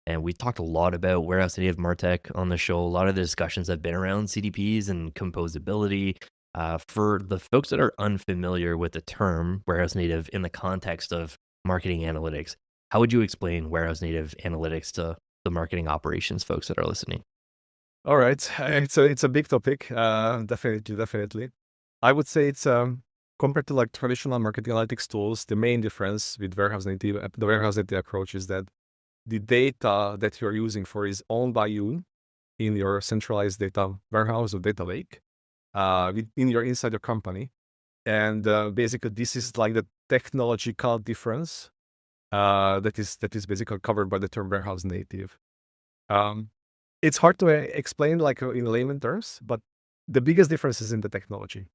And we talked a lot about warehouse native Martech on the show. A lot of the discussions have been around CDPs and composability. For the folks that are unfamiliar with the term warehouse native in the context of marketing analytics, how would you explain warehouse native analytics to the marketing operations folks that are listening? All right. It's a big topic. Definitely. I would say it's compared to like traditional marketing analytics tools, the main difference with the warehouse native approach is that the data that you're using for is owned by you in your centralized data warehouse or data lake, inside your company. And basically, this is like the technological difference that is basically covered by the term warehouse native. Um, it's hard to explain like in layman terms, but the biggest difference is in the technology.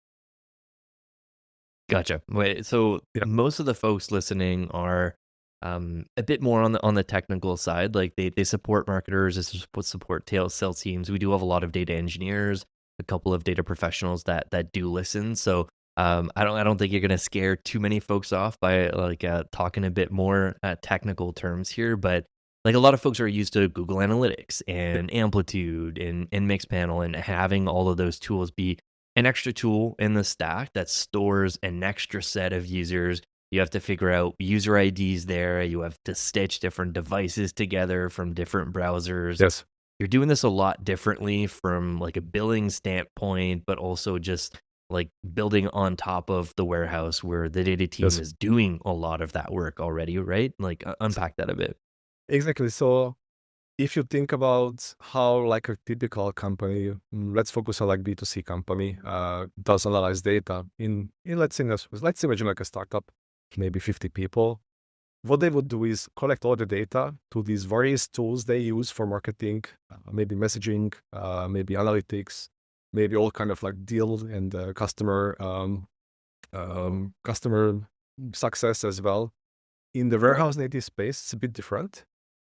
Gotcha. Wait, so Yeah. most of the folks listening are a bit more on the technical side. Like they support marketers, they support sales teams. We do have a lot of data engineers, a couple of data professionals that do listen. So I don't think you're gonna scare too many folks off by like talking a bit more technical terms here. But like a lot of folks are used to Google Analytics Yeah. and Amplitude and Mixpanel and having all of those tools be an extra tool in the stack that stores an extra set of users. You have to figure out user IDs there. You have to stitch different devices together from different browsers. Yes. You're doing this a lot differently from like a billing standpoint, but also just like building on top of the warehouse where the data team Yes. is doing a lot of that work already, right? Like unpack that a bit. Exactly. So if you think about how like a typical company, let's focus on like B2C company, does analyze data in let's imagine like a startup, maybe 50 people. What they would do is collect all the data to these various tools they use for marketing, maybe messaging, maybe analytics, maybe all kind of like deal and customer success as well. In the warehouse native space, it's a bit different.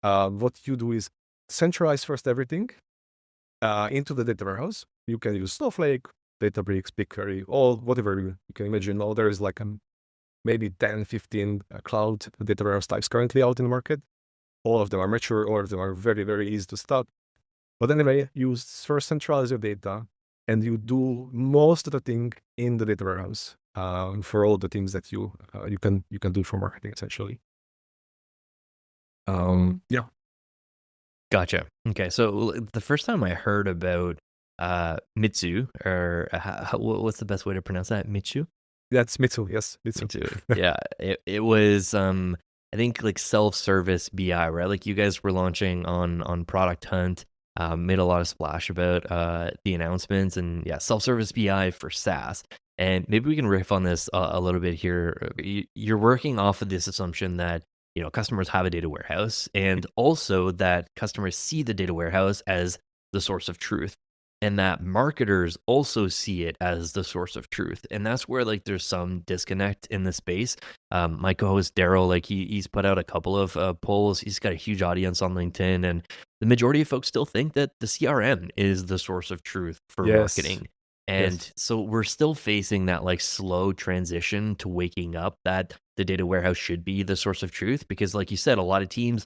What you do is centralize first everything into the data warehouse. You can use Snowflake, Databricks, BigQuery, all whatever you can imagine. All there is like maybe 10, 15 cloud data warehouse types currently out in the market. All of them are mature, all of them are very, very easy to start. But anyway, you first centralize your data and you do most of the thing in the data warehouse for all the things that you can do for marketing essentially. Yeah, Gotcha. Okay, so the first time I heard about Mitsu, or what's the best way to pronounce that? Mitsu? that's Mitsu. Yes, Me Mitsu. too. Yeah, it was, I think, like, self-service BI, right? Like, you guys were launching on Product Hunt, made a lot of splash about, the announcements and, yeah, self-service BI for SaaS, and maybe we can riff on this a little bit here. You're working off of this assumption that, customers have a data warehouse, and also that customers see the data warehouse as the source of truth and that marketers also see it as the source of truth. And that's where like there's some disconnect in the space. My co-host Daryl, like he's put out a couple of polls. He's got a huge audience on LinkedIn, and the majority of folks still think that the CRM is the source of truth for Yes, marketing. yes, And so we're still facing that like slow transition to waking up that the data warehouse should be the source of truth because like you said, a lot of teams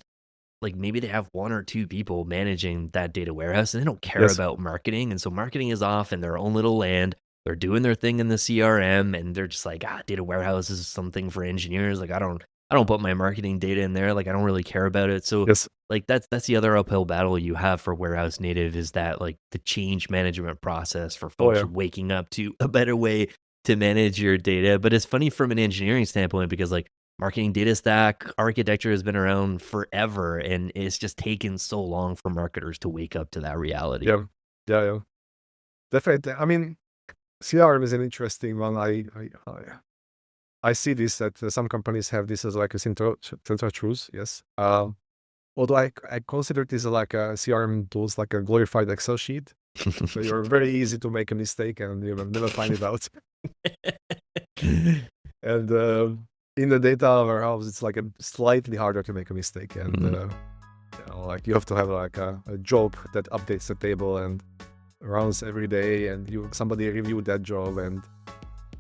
like maybe they have one or two people managing that data warehouse and they don't care yes, about marketing. And so marketing is off in their own little land. They're doing their thing in the CRM and they're just like, data warehouse is something for engineers. Like I don't put my marketing data in there. Like I don't really care about it. So yes. like that's the other uphill battle you have for warehouse native is that like the change management process for Oh folks yeah, waking up to a better way to manage your data. But it's funny from an engineering standpoint because like marketing data stack architecture has been around forever, and it's just taken so long for marketers to wake up to that reality. yeah, yeah. Definitely. I mean, CRM is an interesting one. I see this that some companies have this as like a central truth. Yes. Although I consider this like a CRM tools like a glorified Excel sheet. So you're very easy to make a mistake and you will never find it out. And in the data warehouse, it's like a slightly harder to make a mistake. And Mhm. like you have to have like a job that updates the table and runs every day, and somebody reviewed that job. And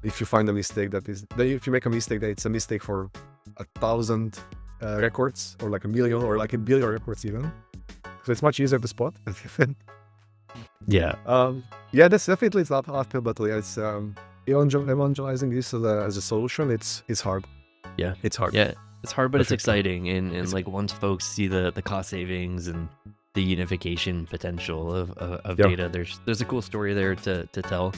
if you find a mistake if you make a mistake that it's a mistake for 1,000 records, or like a million or like a billion records even. So it's much easier to spot. Yeah. Yeah, that's definitely it's not uphill battle. Yeah, it's evangelizing this as a solution. It's hard. Yeah. It's hard. Yeah. It's hard, but it's Definitely. exciting. And It's like once folks see the cost savings and the unification potential of yeah. data, there's a cool story there to tell.